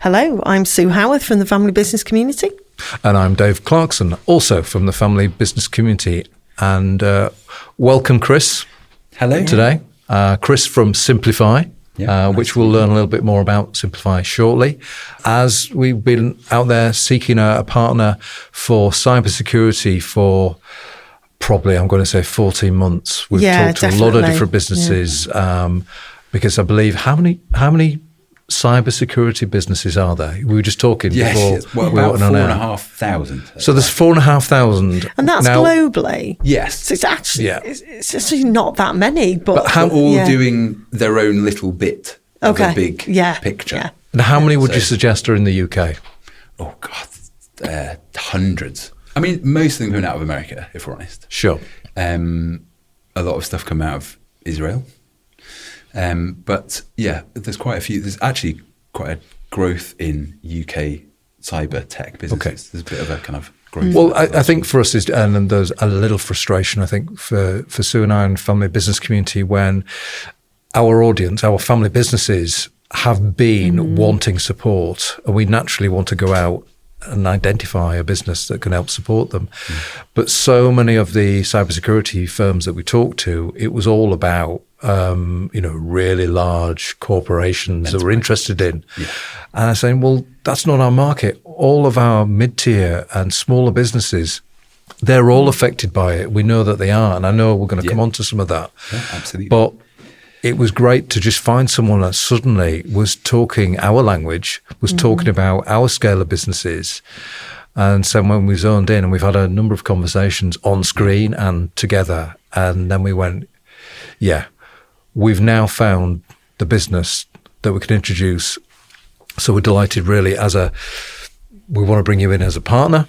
Hello, I'm Sue Howarth from the Family Business Community. And I'm Dave Clarkson, also from the Family Business Community. And welcome, Chris. Hello. Today. Chris from Cymplify, which we'll learn a little bit more about Cymplify shortly. As we've been out there seeking a partner for cybersecurity for probably, I'm going to say 14 months. We've talked to a lot of different businesses because I believe, how many cybersecurity businesses are there? We were just talking before. Yes. Well, about 4,500. So there's 4,500. And that's now, globally. Yes. So it's actually, it's actually not that many. But how all doing their own little bit of a big picture. Yeah. And how many would you suggest are in the UK? Oh, God, hundreds. I mean, most of them coming out of America, if we're honest. Sure. A lot of stuff coming out of Israel. But there's quite a few. There's actually quite a growth in UK cyber tech businesses. Okay. There's a bit of a kind of growth. Well, I think for us, and there's a little frustration, I think, for Sue and I and Family Business Community when our audience, our family businesses have been wanting support, and we naturally want to go out and identify a business that can help support them. But so many of the cybersecurity firms that we talked to, it was all about really large corporations that were interested in. Yeah. And I'm saying, well, that's not our market. All of our mid-tier and smaller businesses, they're all affected by it. We know that they are. And I know we're going to come on to some of that. Yeah, absolutely. But it was great to just find someone that suddenly was talking our language, was talking about our scale of businesses. And so when we zoned in, and we've had a number of conversations on screen and together, and then we went, we've now found the business that we can introduce. So we're delighted really we want to bring you in as a partner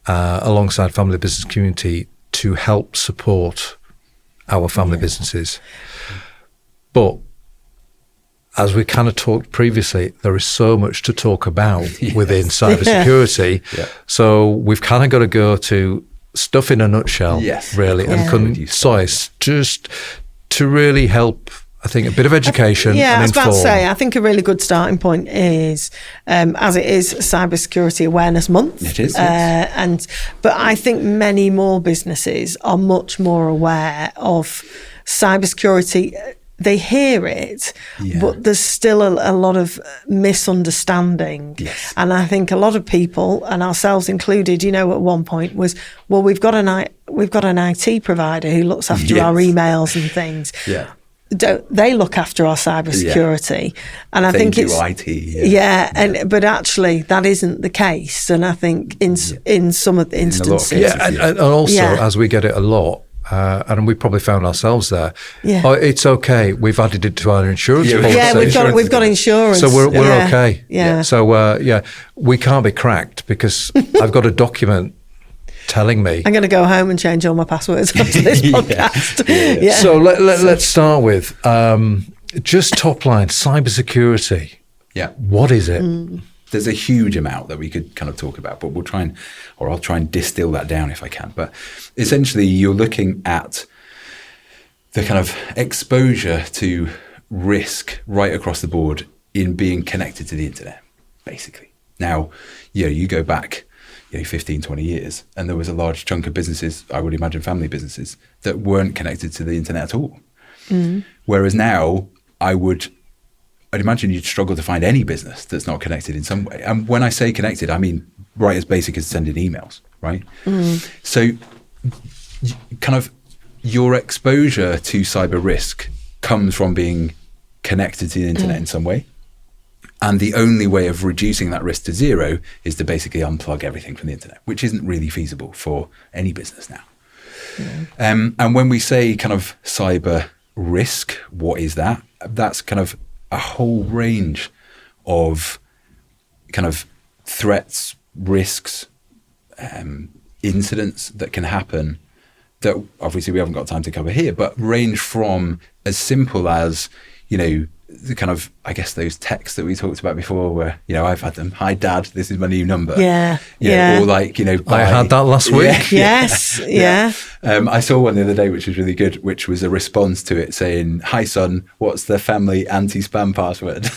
alongside Family Business Community to help support our family businesses. But as we kind of talked previously, there is so much to talk about within cybersecurity. So we've kind of got to go to stuff in a nutshell, really, and concise, just to really help, I think, a bit of education and I was inform. about to say, I think a really good starting point is, as it is Cybersecurity Awareness Month. It is, but I think many more businesses are much more aware of cybersecurity. They hear it, but there's still a lot of misunderstanding. Yes. And I think a lot of people, and ourselves included, at one point was, well, we've got an IT provider who looks after our emails and things. Yeah. They look after our cybersecurity, and I think it's IT. But actually that isn't the case. And I think in some of the instances, and also as we get it a lot. And we probably found ourselves there. Yeah. Oh, it's okay. We've added it to our insurance policy. Yeah, we've got insurance. So we're okay. Yeah. So we can't be cracked because I've got a document telling me. I'm going to go home and change all my passwords after this podcast. So let's start with just top line cybersecurity. Yeah. What is it? There's a huge amount that we could kind of talk about, but I'll try and distill that down if I can. But essentially, you're looking at the kind of exposure to risk right across the board in being connected to the internet, basically. Now, you go back 15, 20 years, and there was a large chunk of businesses, I would imagine family businesses, that weren't connected to the internet at all. Whereas now, I'd imagine you'd struggle to find any business that's not connected in some way. And when I say connected, I mean right as basic as sending emails, right? So kind of your exposure to cyber risk comes from being connected to the internet in some way. And the only way of reducing that risk to zero is to basically unplug everything from the internet, which isn't really feasible for any business now. And when we say kind of cyber risk, what is that? That's kind of a whole range of kind of threats, risks, incidents that can happen that obviously we haven't got time to cover here, but range from as simple as, the kind of, I guess, those texts that we talked about before where, I've had them, "Hi Dad, this is my new number." Or like, I had that last week. Yes. I saw one the other day, which was really good, which was a response to it saying, "Hi son, what's the family anti-spam password?"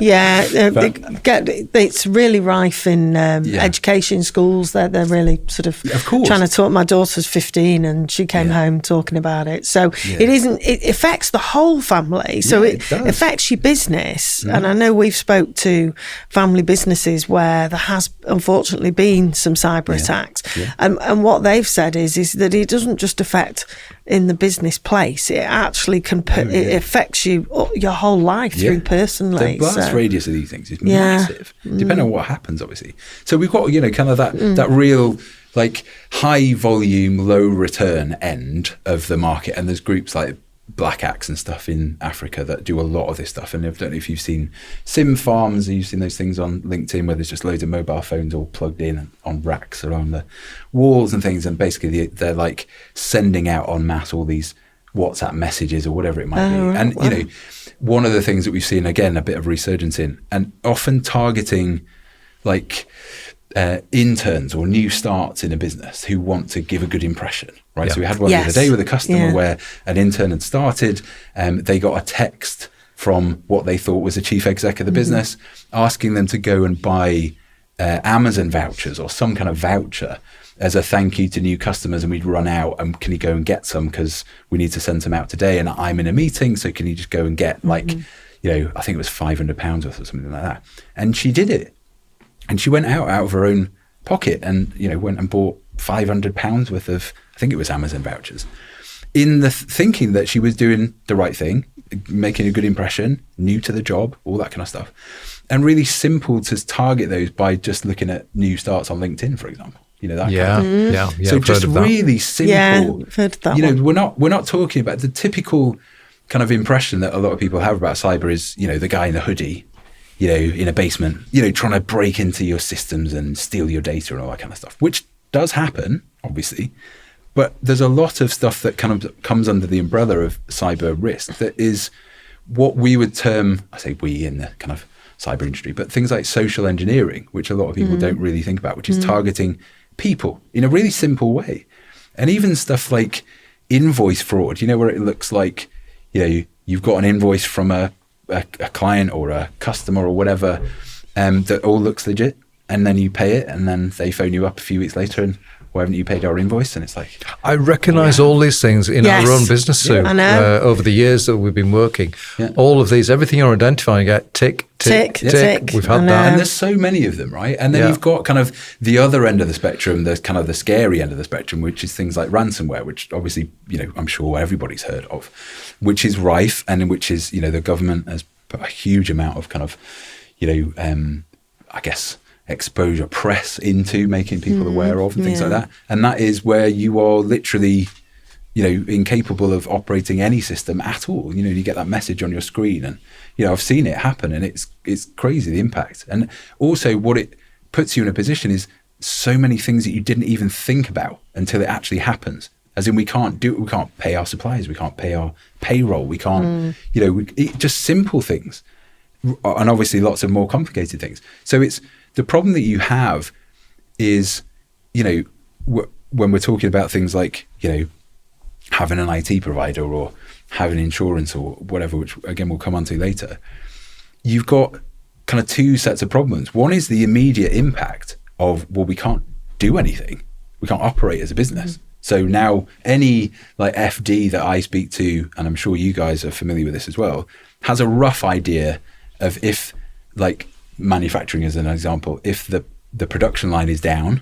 It's really rife in education schools. They're really sort of trying to talk. My daughter's 15 and she came home talking about it. So it affects the whole family. So it affects your business. And I know we've spoke to family businesses where there has unfortunately been some cyber attacks. And what they've said is that it doesn't just affect in the business place. It actually it affects you your whole life through personally. The blast radius of these things is massive, depending on what happens, obviously. So we've got, kind of that real like high volume, low return end of the market. And there's groups like Black Axe and stuff in Africa that do a lot of this stuff. And I don't know if you've seen sim farms, or you've seen those things on LinkedIn where there's just loads of mobile phones all plugged in on racks around the walls and things. And basically they're like sending out en masse all these WhatsApp messages or whatever it might be. Right, and, one of the things that we've seen, again, a bit of resurgence in, and often targeting like interns or new starts in a business who want to give a good impression, right? Yeah. So we had one the other day with a customer where an intern had started, they got a text from what they thought was a chief exec of the business asking them to go and buy Amazon vouchers or some kind of voucher as a thank you to new customers, and we'd run out, and can you go and get some because we need to send some out today and I'm in a meeting, so can you just go and get I think it was £500 worth or something like that. And she did it. And she went out of her own pocket and, went and bought £500 worth of, I think it was Amazon vouchers, in the thinking that she was doing the right thing, making a good impression, new to the job, all that kind of stuff. And really simple to target those by just looking at new starts on LinkedIn, for example. That kind of thing. So just really simple. Yeah, I've heard of that we're not talking about the typical kind of impression that a lot of people have about cyber is, the guy in the hoodie, in a basement, trying to break into your systems and steal your data and all that kind of stuff, which does happen, obviously. But there's a lot of stuff that kind of comes under the umbrella of cyber risk that is what we would term, I say we in the kind of cyber industry, but things like social engineering, which a lot of people don't really think about, which is targeting people in a really simple way. And even stuff like invoice fraud, where it looks like, you've got an invoice from a client or a customer or whatever, that all looks legit, and then you pay it, and then they phone you up a few weeks later and, why haven't you paid our invoice? And it's like, I recognise all these things in our own business, Sue. Over the years that we've been working, all of these, everything you're identifying, you get tick. We've had that, and there's so many of them, right? And then you've got kind of the other end of the spectrum, the kind of the scary end of the spectrum, which is things like ransomware, which obviously I'm sure everybody's heard of, which is rife, and in which is the government has put a huge amount of kind of I guess exposure press into making people aware of and things like that. And that is where you are literally, incapable of operating any system at all. You get that message on your screen, and, I've seen it happen, and it's crazy, the impact. And also what it puts you in a position is so many things that you didn't even think about until it actually happens. As in, we can't pay our suppliers, we can't pay our payroll, we can't, just simple things. And obviously lots of more complicated things. So it's, the problem that you have is, when we're talking about things like, having an IT provider or having insurance or whatever, which again we'll come on to later, you've got kind of two sets of problems. One is the immediate impact of, well, we can't do anything. We can't operate as a business. So now any like FD that I speak to, and I'm sure you guys are familiar with this as well, has a rough idea of, if like manufacturing as an example, if the production line is down,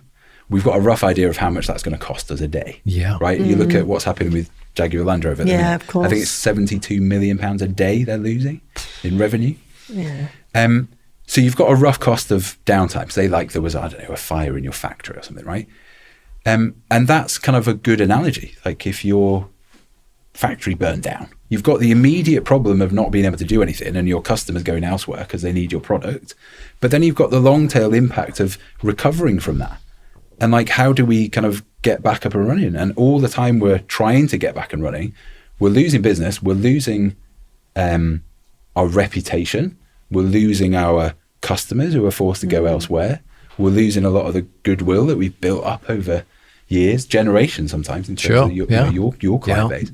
we've got a rough idea of how much that's going to cost us a day. Yeah. Right? You look at what's happening with Jaguar Land Rover. Yeah, of course. I think it's £72 million a day they're losing in revenue. Yeah. So you've got a rough cost of downtime. Say like there was, I don't know, a fire in your factory or something, right? And that's kind of a good analogy. Like if your factory burned down, you've got the immediate problem of not being able to do anything and your customers going elsewhere because they need your product. But then you've got the long tail impact of recovering from that. And like, how do we kind of get back up and running? And all the time we're trying to get back and running, we're losing business, we're losing our reputation, we're losing our customers who are forced to go elsewhere, we're losing a lot of the goodwill that we've built up over years, generations sometimes, in terms of your client base.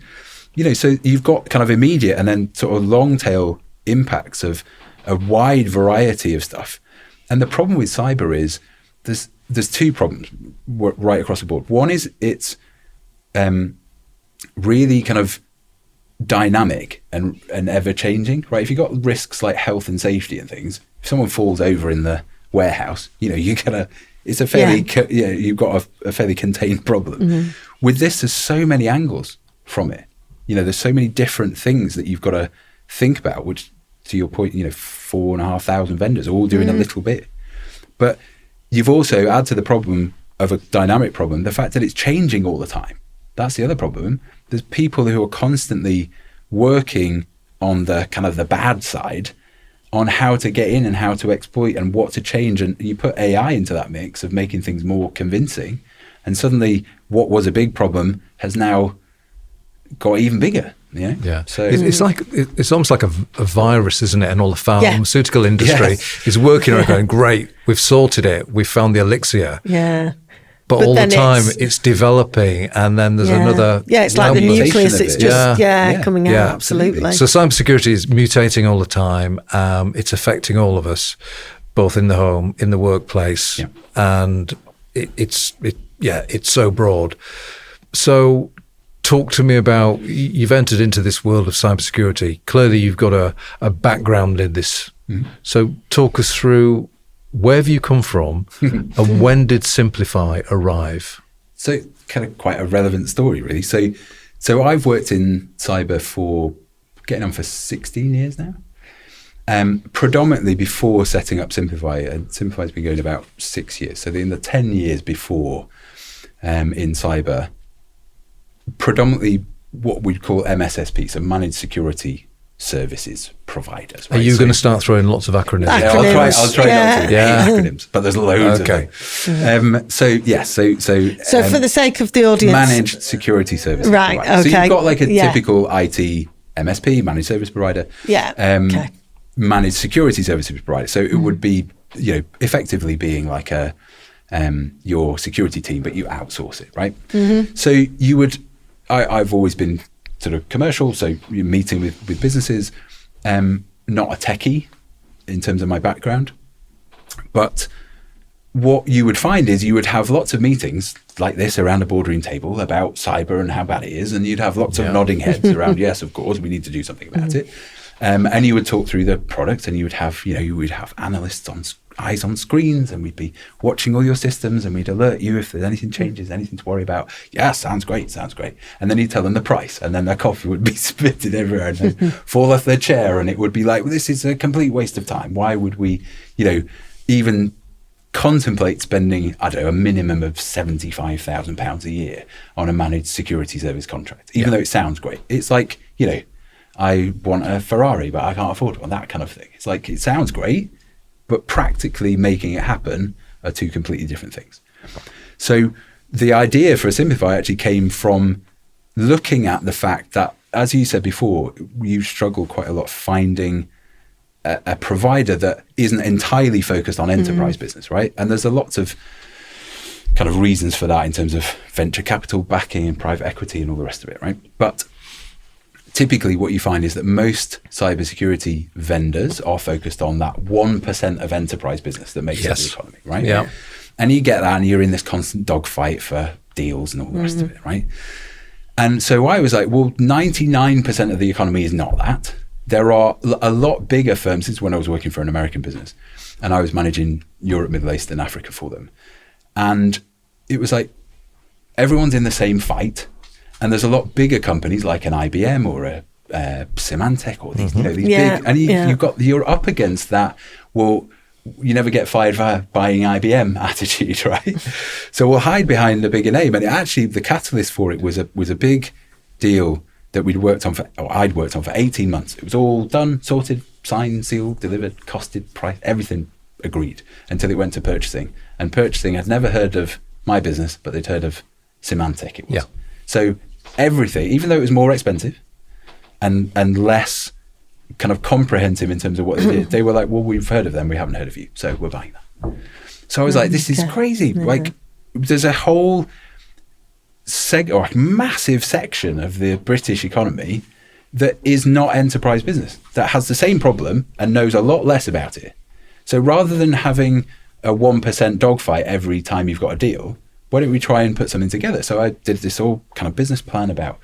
So you've got kind of immediate and then sort of long tail impacts of a wide variety of stuff. And the problem with cyber is there's two problems right across the board. One is it's really kind of dynamic and ever changing, right? If you've got risks like health and safety and things, if someone falls over in the warehouse, it's a fairly, you've got a fairly contained problem. Mm-hmm. With this, there's so many angles from it. There's so many different things that you've got to think about, which, to your point, 4,500 vendors all doing a little bit. But you've also add to the problem of a dynamic problem, the fact that it's changing all the time. That's the other problem. There's people who are constantly working on the kind of the bad side on how to get in and how to exploit and what to change. And you put AI into that mix of making things more convincing. And suddenly what was a big problem has now got even bigger. Yeah. So it's almost like a virus, isn't it? And all the pharmaceutical industry is working on it going, great, we've sorted it. We've found the elixir. Yeah. But all the time it's developing, and then there's another. Yeah, it's like the nucleus. It's just coming out. Absolutely. So cybersecurity is mutating all the time. It's affecting all of us, both in the home, in the workplace, and it's so broad. So talk to me about, you've entered into this world of cybersecurity. Clearly, you've got a background in this. Mm-hmm. So talk us through, where have you come from and when did Cymplify arrive? So kind of quite a relevant story, really. So I've worked in cyber for getting on for 16 years now. Predominantly before setting up Cymplify, and Cymplify's been going about 6 years. So in the 10 years before in cyber, predominantly what we'd call MSSP, so managed security services providers. Right? Are you going to start throwing lots of acronyms? Yeah, I'll try not to acronyms, but there's loads of them. So for the sake of the audience, managed security services right? provider. Okay. So you've got like a typical IT MSP, managed service provider. Managed security services provider. So it would be, effectively being like your security team, but you outsource it, right? Mm-hmm. So you would. I've always been sort of commercial, so you're meeting with businesses, not a techie in terms of my background. But what you would find is you would have lots of meetings like this around a boardroom table about cyber and how bad it is, and you'd have lots of nodding heads around, yes, of course, we need to do something about it. And you would talk through the product, and you would have analysts eyes on screens, and we'd be watching all your systems, and we'd alert you if there's anything changes, anything to worry about. Yeah, sounds great. And then you'd tell them the price, and then their coffee would be spitted everywhere and they'd fall off their chair, and it would be like, well, this is a complete waste of time. Why would we, even contemplate spending, a minimum of £75,000 a year on a managed security service contract, even though it sounds great. It's like, I want a Ferrari, but I can't afford one, that kind of thing. It's like, it sounds great, but practically making it happen are two completely different things. So the idea for a Cymplify actually came from looking at the fact that, as you said before, you struggle quite a lot finding a provider that isn't entirely focused on enterprise business, right? And there's a lot of kind of reasons for that in terms of venture capital backing and private equity and all the rest of it, right? But typically what you find is that most cybersecurity vendors are focused on that 1% of enterprise business that makes up the economy, right? Yeah. And you get that, and you're in this constant dogfight for deals and all the rest of it, right? And so I was like, well, 99% of the economy is not that. There are a lot bigger firms. Since when I was working for an American business, and I was managing Europe, Middle East, and Africa for them. And it was like, everyone's in the same fight. And there's a lot bigger companies like an IBM or a Symantec or these, these big, and you're up against that. Well, you never get fired for buying IBM attitude, right? So we'll hide behind the bigger name. And actually, the catalyst for it was a big deal that I'd worked on for 18 months. It was all done, sorted, signed, sealed, delivered, costed, price, everything agreed, until it went to purchasing. And purchasing had never heard of my business, but they'd heard of Symantec. It was. Yeah. So everything, even though it was more expensive and less kind of comprehensive in terms of what they did, they were like, well, we've heard of them, we haven't heard of you, so we're buying that. So I was like, this is crazy. Yeah. Like, there's a whole massive section of the British economy that is not enterprise business, that has the same problem and knows a lot less about it. So rather than having a 1% dogfight every time you've got a deal, why don't we try and put something together? So I did this all kind of business plan about,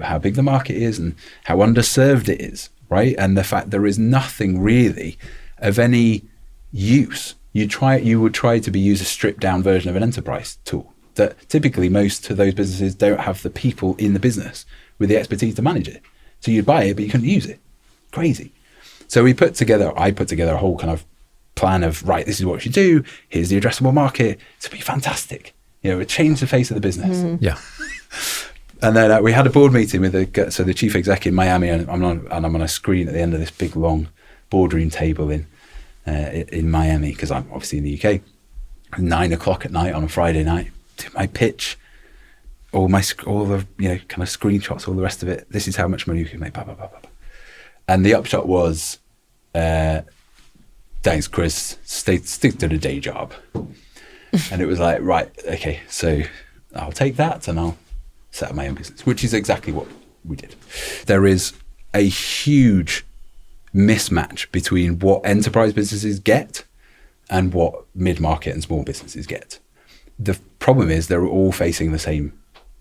how big the market is and how underserved it is, right? And the fact there is nothing really of any use. You would try to use a stripped down version of an enterprise tool that typically most of those businesses don't have the people in the business with the expertise to manage it. So you'd buy it, but you couldn't use it. Crazy. So I put together a whole kind of plan of, right, this is what we should do. Here's the addressable market. It's going to be fantastic. It changed the face of the business. Yeah. And then we had a board meeting with the chief exec in Miami, and I'm on a screen at the end of this big long boardroom table in Miami, because I'm obviously in the UK. 9:00 at night on a Friday night, do my pitch, all the kind of screenshots, all the rest of it. This is how much money you can make. Blah, blah, blah, blah. And the upshot was, thanks, Chris. Stick to the day job. And it was like, right, okay, so I'll take that and I'll set up my own business, which is exactly what we did. There is a huge mismatch between what enterprise businesses get and what mid-market and small businesses get. The problem is they're all facing the same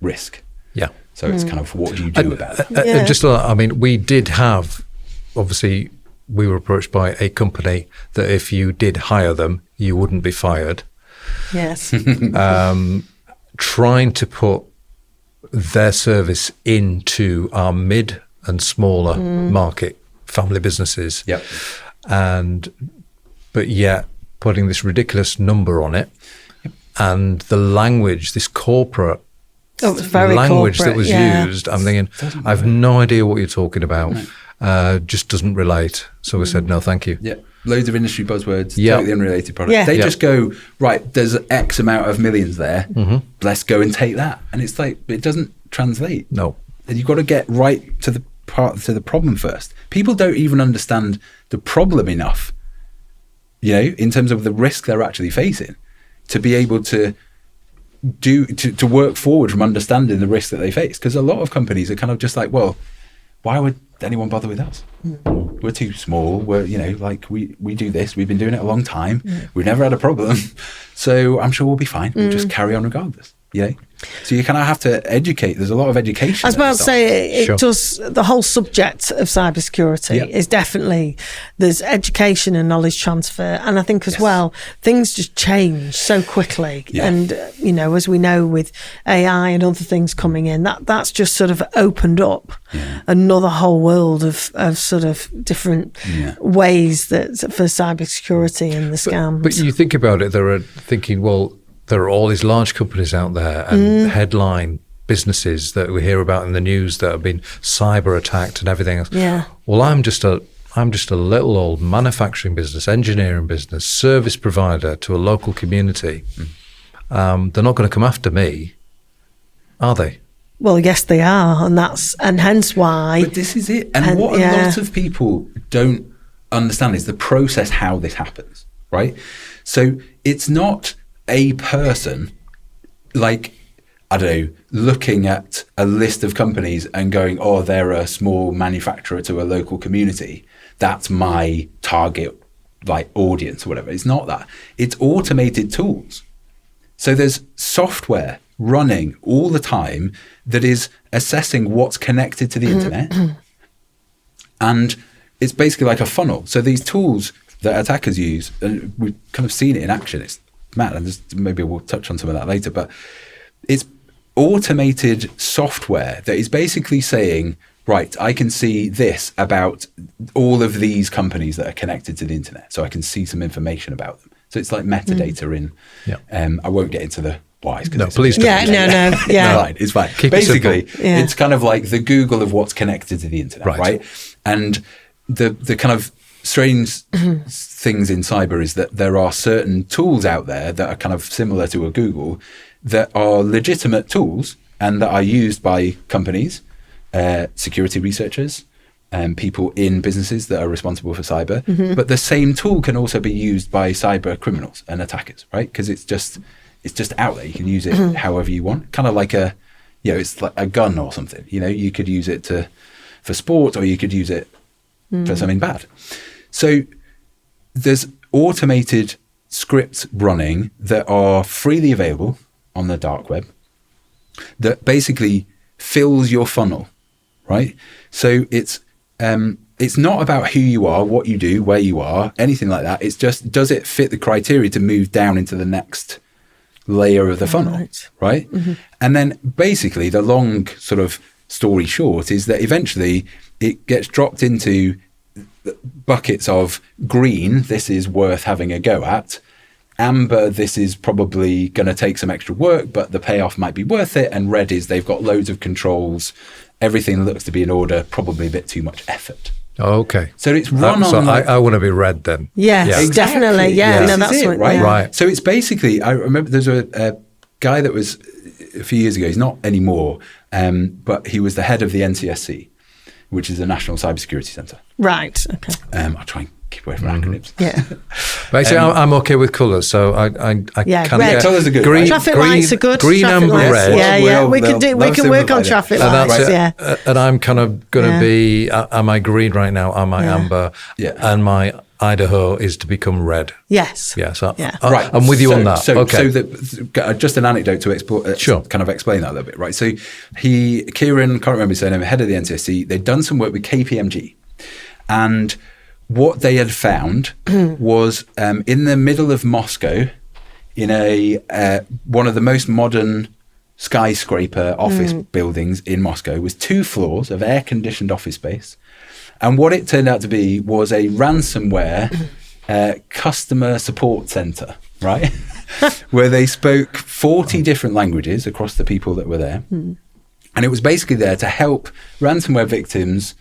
risk. Yeah. So it's kind of, what do you do about it? Just, I mean, we did have, obviously, we were approached by a company that if you did hire them, you wouldn't be fired. Yes. Trying to put their service into our mid and smaller market family businesses. Yep. But yet putting this ridiculous number on it, and the language, this corporate language that was used, I'm thinking, I have no idea what you're talking about. Just doesn't relate. So we said, no, thank you. Yeah. Loads of industry buzzwords, totally unrelated products. Yeah. They just go, right, there's X amount of millions there. Let's go and take that. And it's like, it doesn't translate. No. And you've got to get right to the problem first. People don't even understand the problem enough, in terms of the risk they're actually facing, to be able to work forward from understanding the risk that they face. Because a lot of companies are kind of just like, well, why would anyone bother with us? We're too small. We're, we do this. We've been doing it a long time. We've never had a problem. So I'm sure we'll be fine. We'll just carry on regardless. So you kind of have to educate. There's a lot of education. I was about to say, it does, the whole subject of cybersecurity is definitely, there's education and knowledge transfer. And I think as well, things just change so quickly. Yeah. And, as we know with AI and other things coming in, that's just sort of opened up another whole world of sort of different ways that for cybersecurity and the scams. But you think about it, they're thinking, well, there are all these large companies out there and headline businesses that we hear about in the news that have been cyber attacked and everything else. Yeah. Well, I'm just a little old manufacturing business, engineering business, service provider to a local community. They're not going to come after me, are they? Well, yes, they are, and hence why. But this is it, and what a lot of people don't understand is the process how this happens, right? So it's not a person, like, I don't know, looking at a list of companies and going, oh, they're a small manufacturer to a local community. That's my target, audience or whatever. It's not that. It's automated tools. So there's software running all the time that is assessing what's connected to the internet. And it's basically like a funnel. So these tools that attackers use, and we've kind of seen it in action. It's mad, and maybe we'll touch on some of that later, but it's automated software that is basically saying, right, I can see this about all of these companies that are connected to the internet, so I can see some information about them. So it's like metadata in. I won't get into the whys. No, please don't. No. It's fine. Basically, it's kind of like the Google of what's connected to the internet, right? And the kind of strange things in cyber is that there are certain tools out there that are kind of similar to a Google that are legitimate tools and that are used by companies, security researchers, and people in businesses that are responsible for cyber. But the same tool can also be used by cyber criminals and attackers, right? Because it's just out there. You can use it however you want. Kind of like it's like a gun or something. You could use it to for sport, or you could use it for something bad. So there's automated scripts running that are freely available on the dark web that basically fills your funnel, right? So it's not about who you are, what you do, where you are, anything like that. It's just, does it fit the criteria to move down into the next layer of the funnel, right? And then basically the long sort of story short is that eventually it gets dropped into buckets of green, this is worth having a go at. Amber, this is probably going to take some extra work, but the payoff might be worth it. And red is they've got loads of controls. Everything looks to be in order, probably a bit too much effort. Okay. So it's run so on. I want to be red then. Yes, Exactly. definitely. Yeah, This no, is that's it, what, right? yeah. Right. So it's basically, I remember there's a guy that was a few years ago, he's not anymore, but he was the head of the NCSC, which is the National Cybersecurity Centre. Right. Okay. I'll try and keep away from acronyms. Yeah. Basically, I'm okay with colours, so I Yeah, kind red. of Colours are good, green, right? Traffic green, lights are good. green, Traffic amber, lights. red. Yeah, yeah. Well, We can they'll work on simplify traffic that. And lights. that's Yeah. it. And I'm kind of going to Yeah. be, am I green right now? Am I amber? Yeah. And my Idaho is to become red. Yes. Yeah, so Yeah. Right. I'm with you on that. So Okay. just an anecdote to explore, Sure. kind of explain that a little bit, right? So Kieran, can't remember his surname, head of the NCSC, they'd done some work with KPMG. And what they had found was in the middle of Moscow, in one of the most modern skyscraper office buildings in Moscow, was 2 floors of air-conditioned office space. And what it turned out to be was a ransomware customer support center, right? Where they spoke 40 different languages across the people that were there. And it was basically there to help ransomware victims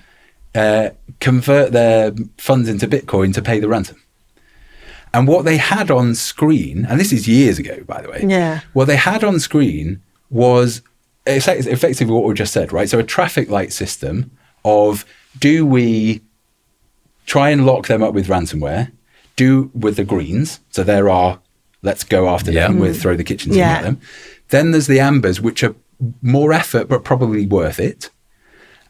convert their funds into Bitcoin to pay the ransom. And what they had on screen, and this is years ago, by the way, Yeah. what they had on screen was effectively what we just said, right? So a traffic light system of, do we try and lock them up with ransomware? Do with the greens. So there are, let's go after them with throw the kitchen sink at them. Then there's the ambers, which are more effort, but probably worth it.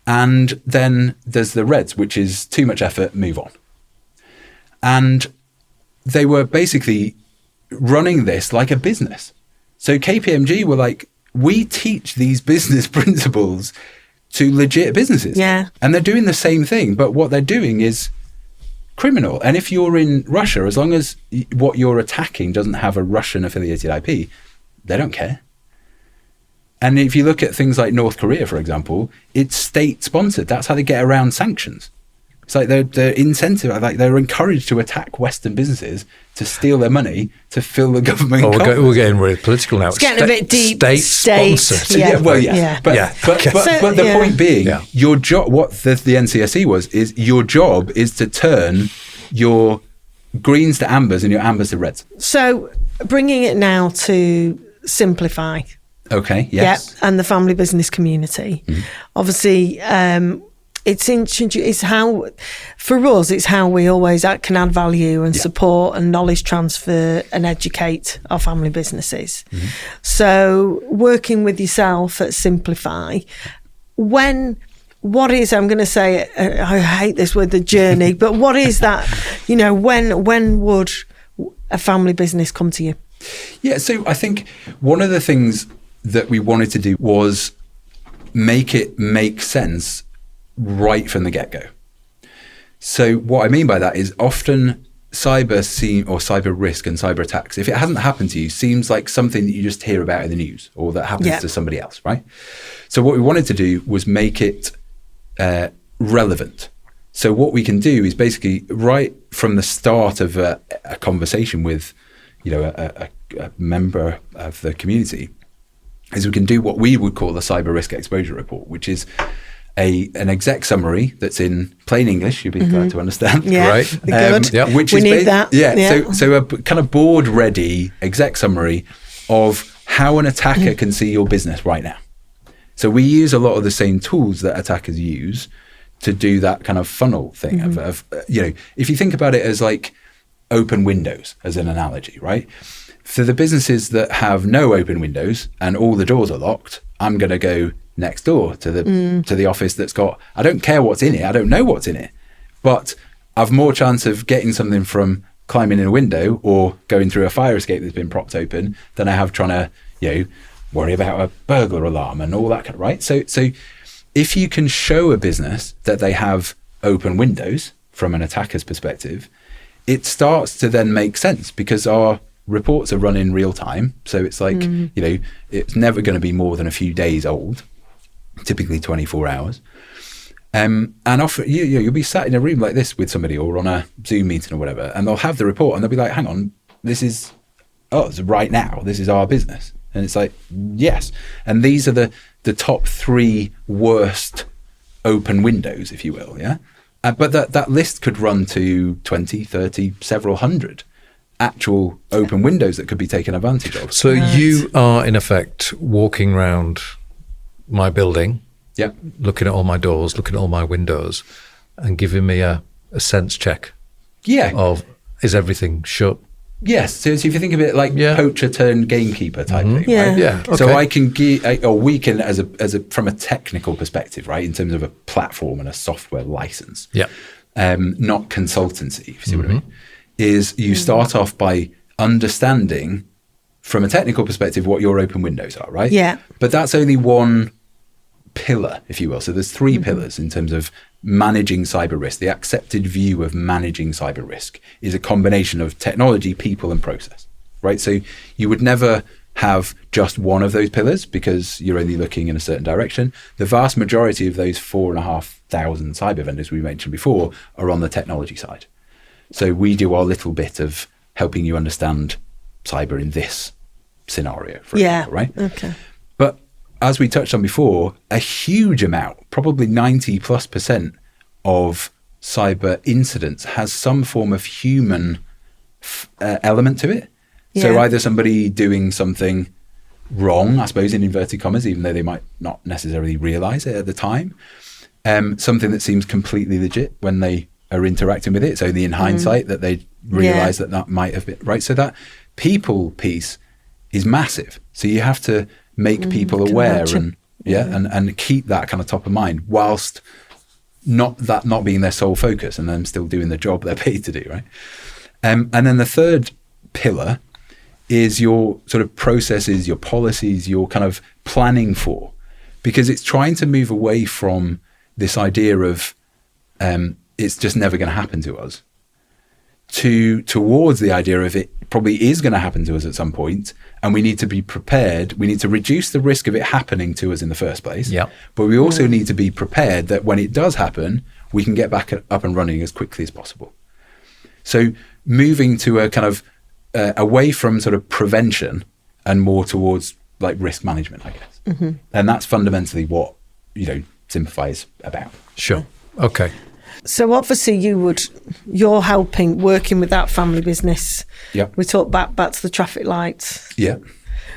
And then there's the reds, which is too much effort, move on. And they were basically running this like a business. So KPMG were like, we teach these business principles to legit businesses. Yeah. And they're doing the same thing, but what they're doing is criminal. And if you're in Russia, as long as what you're attacking doesn't have a Russian affiliated IP, they don't care. And if you look at things like North Korea, for example, it's state sponsored. That's how they get around sanctions. It's like they're incentive, like they're encouraged to attack Western businesses to steal their money to fill the government. We're getting really political now. It's getting a bit deep. State sponsored. Yeah. But the point being, your job, what the NCSE was, is your job is to turn your greens to ambers and your ambers to reds. So bringing it now to Cymplify. Okay. Yes. Yeah, and the family business community. Obviously, it's how, for us, it's how we always can add value and support and knowledge transfer and educate our family businesses. So working with yourself at Cymplify, what is, I'm going to say, I hate this word, the journey, but what is that, when would a family business come to you? Yeah, so I think one of the things that we wanted to do was make it make sense right from the get-go. So what I mean by that is often cyber risk and cyber attacks, if it hasn't happened to you, seems like something that you just hear about in the news or that happens to somebody else, right? So what we wanted to do was make it relevant. So what we can do is basically right from the start of a conversation with, a member of the community, is we can do what we would call the cyber risk exposure report, which is an exec summary that's in plain English. You'd be glad to understand. Yeah, right? Good. Which we is need that. Yeah. So a kind of board ready exec summary of how an attacker can see your business right now. So we use a lot of the same tools that attackers use to do that kind of funnel thing of if you think about it as like open windows as an analogy, right? For the businesses that have no open windows and all the doors are locked, I'm going to go, next door to the office that's got, I don't care what's in it, I don't know what's in it, but I've more chance of getting something from climbing in a window or going through a fire escape that's been propped open than I have trying to, worry about a burglar alarm and all that kind of, right? So if you can show a business that they have open windows from an attacker's perspective, it starts to then make sense because our reports are run in real time. So it's like, it's never going to be more than a few days old, typically 24 hours. And often you'll be sat in a room like this with somebody or on a Zoom meeting or whatever, and they'll have the report and they'll be like, hang on, this is us right now. This is our business. And it's like, yes. And these are the top 3 worst open windows, if you will. Yeah. But that list could run to 20, 30, several hundred actual open windows that could be taken advantage of. So you are in effect walking around my building, looking at all my doors, looking at all my windows, and giving me a sense check. Yeah. Of, is everything shut? Yes. So if you think of it like poacher turned gamekeeper type thing, right? Yeah. Okay. So I can we can as a from a technical perspective, right, in terms of a platform and a software license. Yeah. Not consultancy, if you see what I mean. Is you start off by understanding from a technical perspective what your open windows are, right? Yeah. But that's only one pillar, if you will. So there's 3 pillars in terms of managing cyber risk. The accepted view of managing cyber risk is a combination of technology, people, and process, right? So you would never have just one of those pillars because you're only looking in a certain direction. The vast majority of those 4,500 cyber vendors we mentioned before are on the technology side. So we do our little bit of helping you understand cyber in this scenario, for example, right? Okay. But as we touched on before, a huge amount, probably 90+% of cyber incidents has some form of human element to it. Yeah. So either somebody doing something wrong, I suppose, in inverted commas, even though they might not necessarily realize it at the time, something that seems completely legit when they are interacting with it. It's only in hindsight that they realize that might have been right. So that people piece is massive. So you have to make people aware and keep that kind of top of mind whilst not being their sole focus and them still doing the job they're paid to do, right? And then the third pillar is your sort of processes, your policies, your kind of planning for, because it's trying to move away from this idea of it's just never going to happen to us towards the idea of it probably is going to happen to us at some point, and we need to be prepared. We need to reduce the risk of it happening to us in the first place. Yeah. But we also need to be prepared that when it does happen, we can get back up and running as quickly as possible. So moving to a kind of away from sort of prevention and more towards like risk management, I guess. Mm-hmm. And that's fundamentally what, Cymplify is about. Sure. Okay. So obviously you're working with that family business. Yep. We talked back to the traffic lights. Yeah.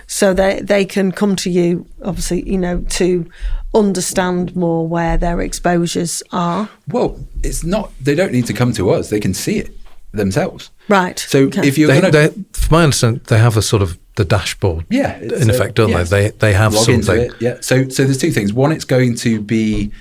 So they can come to you, obviously, to understand more where their exposures are. Well, it's not, they don't need to come to us. They can see it themselves. Right. So if you're going to... From my understanding, they have a sort of the dashboard. Yeah. In effect, don't they? They have log something. Into it, yeah. So there's 2 things. One, it's going to be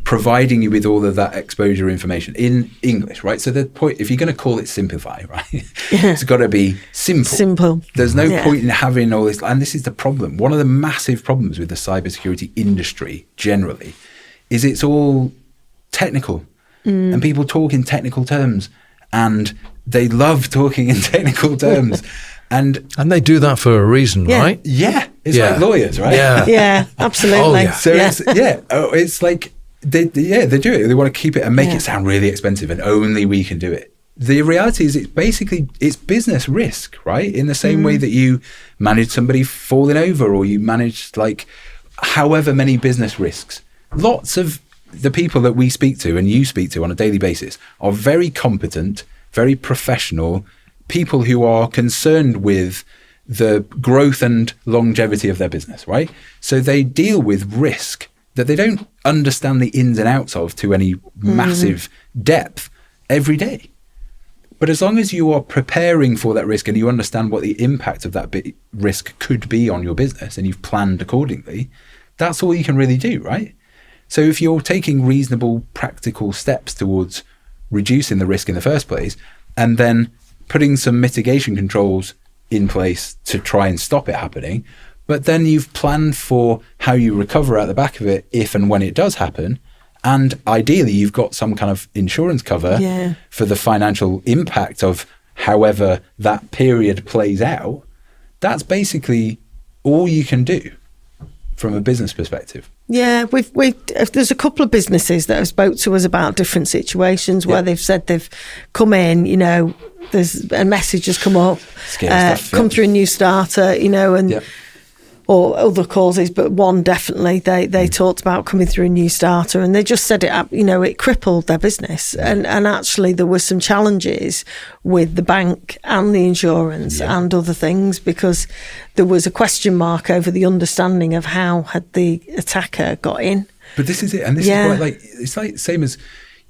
providing you with all of that exposure information in English, right? So the point, if you're going to call it Cymplify, right, it's got to be simple. Simple. There's no point in having all this, and this is the problem. One of the massive problems with the cybersecurity industry generally is it's all technical, and people talk in technical terms, and they love talking in technical terms. And they do that for a reason, right? Yeah. It's like lawyers, right? Yeah. Yeah, absolutely. Oh, yeah. So it's like, they do it. They want to keep it and make it sound really expensive, and only we can do it. The reality is it's business risk, right? In the same way that you manage somebody falling over, or you manage like however many business risks. Lots of the people that we speak to and you speak to on a daily basis are very competent, very professional people who are concerned with the growth and longevity of their business, right? So they deal with risk that they don't understand the ins and outs of to any massive depth every day. But as long as you are preparing for that risk and you understand what the impact of that risk could be on your business and you've planned accordingly, That's all you can really do, right? So if you're taking reasonable, practical steps towards reducing the risk in the first place, and then putting some mitigation controls in place to try and stop it happening, but then you've planned for how you recover out the back of it if and when it does happen, and ideally you've got some kind of insurance cover for the financial impact of however that period plays out, that's basically all you can do from a business perspective. Yeah, there's a couple of businesses that have spoke to us about different situations where they've said they've come in, there's a message has come up, come through a new starter, and or other causes, but one definitely they talked about coming through a new starter, and they just said it crippled their business, and actually there were some challenges with the bank and the insurance and other things, because there was a question mark over the understanding of how had the attacker got in. But this is it, and this is why, it's like same as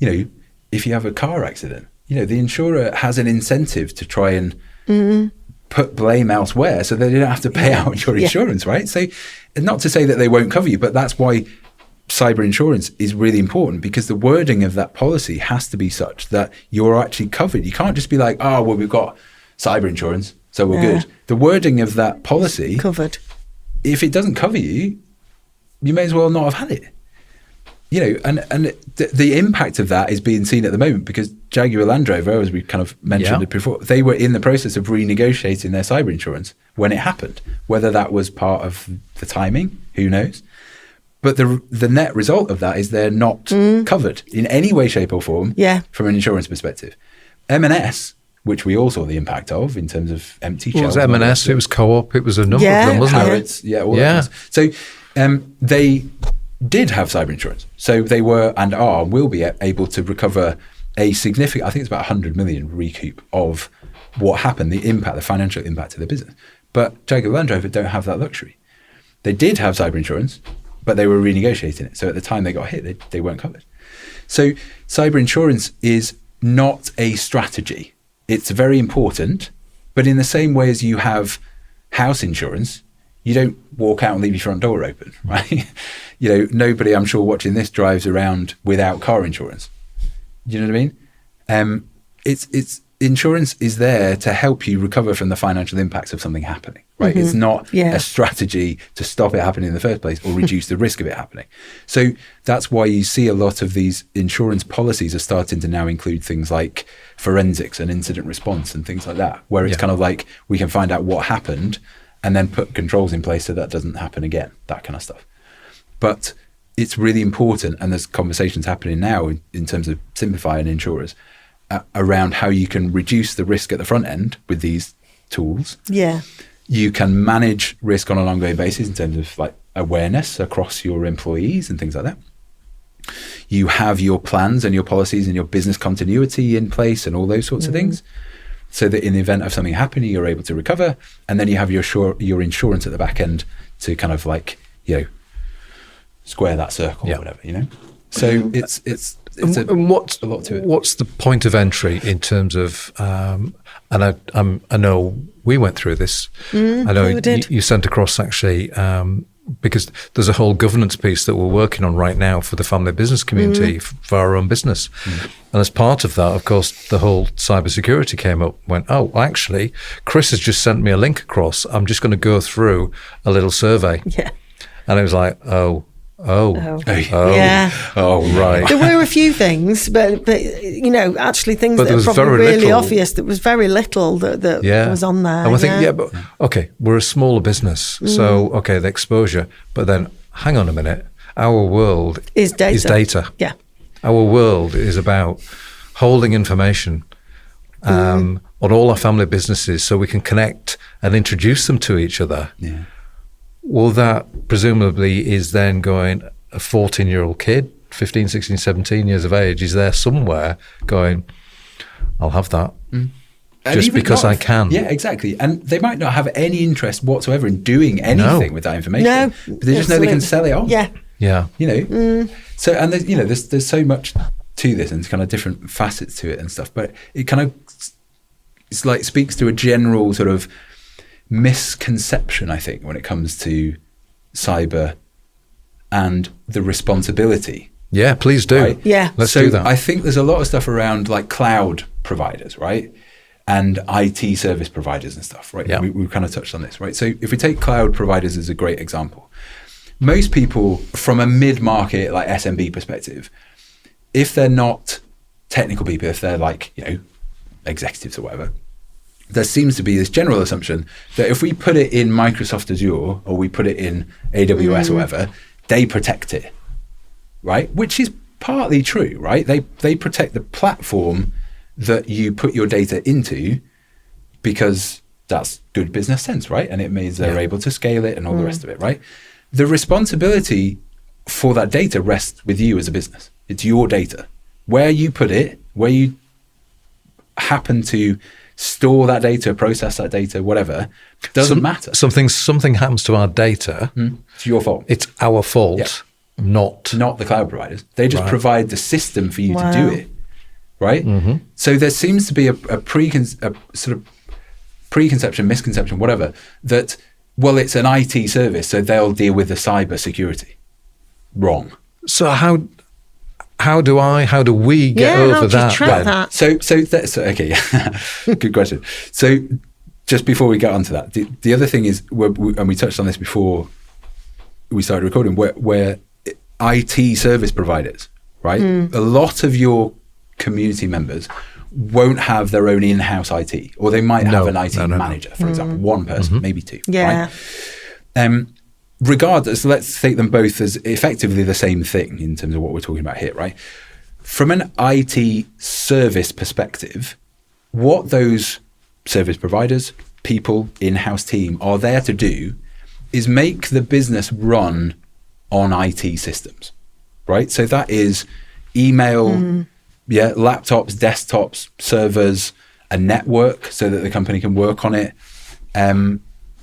if you have a car accident, the insurer has an incentive to try and put blame elsewhere so they don't have to pay out your insurance, right? So not to say that they won't cover you, but that's why cyber insurance is really important, because the wording of that policy has to be such that you're actually covered. You can't just be like, oh, well, we've got cyber insurance, so we're good. The wording of that policy, covered. If it doesn't cover you, you may as well not have had it. And the impact of that is being seen at the moment, because Jaguar Land Rover, as we kind of mentioned it before, they were in the process of renegotiating their cyber insurance when it happened. Whether that was part of the timing, who knows? But the net result of that is they're not covered in any way, shape or form from an insurance perspective. M&S, which we all saw the impact of in terms of empty shelves. It was M&S, it was Co-op, it was a number of them, wasn't Harrods, it? All that. So they did have cyber insurance. So they were and will be able to recover a significant, I think it's about 100 million recoup of what happened, the impact, the financial impact to the business. But Jaguar Land Rover don't have that luxury. They did have cyber insurance, but they were renegotiating it. So at the time they got hit, they weren't covered. So cyber insurance is not a strategy. It's very important, but in the same way as you have house insurance, you don't walk out and leave your front door open, right? Nobody, I'm sure, watching this drives around without car insurance. You know what I mean? It's insurance is there to help you recover from the financial impacts of something happening, right? It's not a strategy to stop it happening in the first place or reduce the risk of it happening. So that's why you see a lot of these insurance policies are starting to now include things like forensics and incident response and things like that, where it's kind of like we can find out what happened and then put controls in place so that doesn't happen again, that kind of stuff. But it's really important, and there's conversations happening now in terms of Cymplify and insurers around how you can reduce the risk at the front end with these tools. Yeah. You can manage risk on an ongoing basis in terms of like awareness across your employees and things like that. You have your plans and your policies and your business continuity in place and all those sorts of things, so that in the event of something happening, you're able to recover. And then you have your insurance at the back end to kind of like, square that circle or whatever, So it's what's a lot to it. What's the point of entry in terms of, and I know we went through this. I know you sent across actually, because there's a whole governance piece that we're working on right now for the family business community for our own business. And as part of that, of course, the whole cybersecurity came up, went, actually, Chris has just sent me a link across. I'm just going to go through a little survey. Yeah. And it was like, right. There were a few things, but actually things that are probably really obvious. There was very little that was on there. And I think, we're a smaller business, so the exposure. But then, hang on a minute, our world is data. Yeah, our world is about holding information on all our family businesses, so we can connect and introduce them to each other. Yeah. Well, that presumably is then going, a 14-year-old kid, 15, 16, 17 years of age, is there somewhere going, I'll have that just because I can. Yeah, exactly. And they might not have any interest whatsoever in doing anything with that information. But they just know they can sell it on. Yeah. Yeah. So, and there's so much to this and kind of different facets to it and stuff, but it kind of, it's like speaks to a general sort of misconception, I think, when it comes to cyber and the responsibility. Yeah, please do. Right? Yeah. Let's so do that. I think there's a lot of stuff around like cloud providers, right? And IT service providers and stuff, right? Yeah. We've kind of touched on this, right? So if we take cloud providers as a great example, most people from a mid-market, like SMB perspective, if they're not technical people, if they're like, executives or whatever, there seems to be this general assumption that if we put it in Microsoft Azure or we put it in AWS or whatever, they protect it, right? Which is partly true, right? They protect the platform that you put your data into because that's good business sense, right? And it means they're able to scale it and all the rest of it, right? The responsibility for that data rests with you as a business. It's your data. Where you put it, where you happen to store that data, process that data, whatever, doesn't matter. Something happens to our data. It's your fault. It's our fault, not the cloud providers. They just provide the system for you to do it, right? Mm-hmm. So there seems to be a sort of preconception, misconception, whatever, that, well, it's an IT service, so they'll deal with the cyber security. Wrong. So how do we get over how do you that? track that? So okay, good question. So just before we get onto that, the other thing is, and we touched on this before we started recording, where IT service providers, right? A lot of your community members won't have their own in-house IT, or they might have an IT manager, for example, one person, maybe two. Yeah. Right? Regardless, let's take them both as effectively the same thing in terms of what we're talking about here, right? From an IT service perspective, what those service providers, people, in-house team are there to do is make the business run on IT systems, right? So that is email, laptops, desktops, servers, a network so that the company can work on it.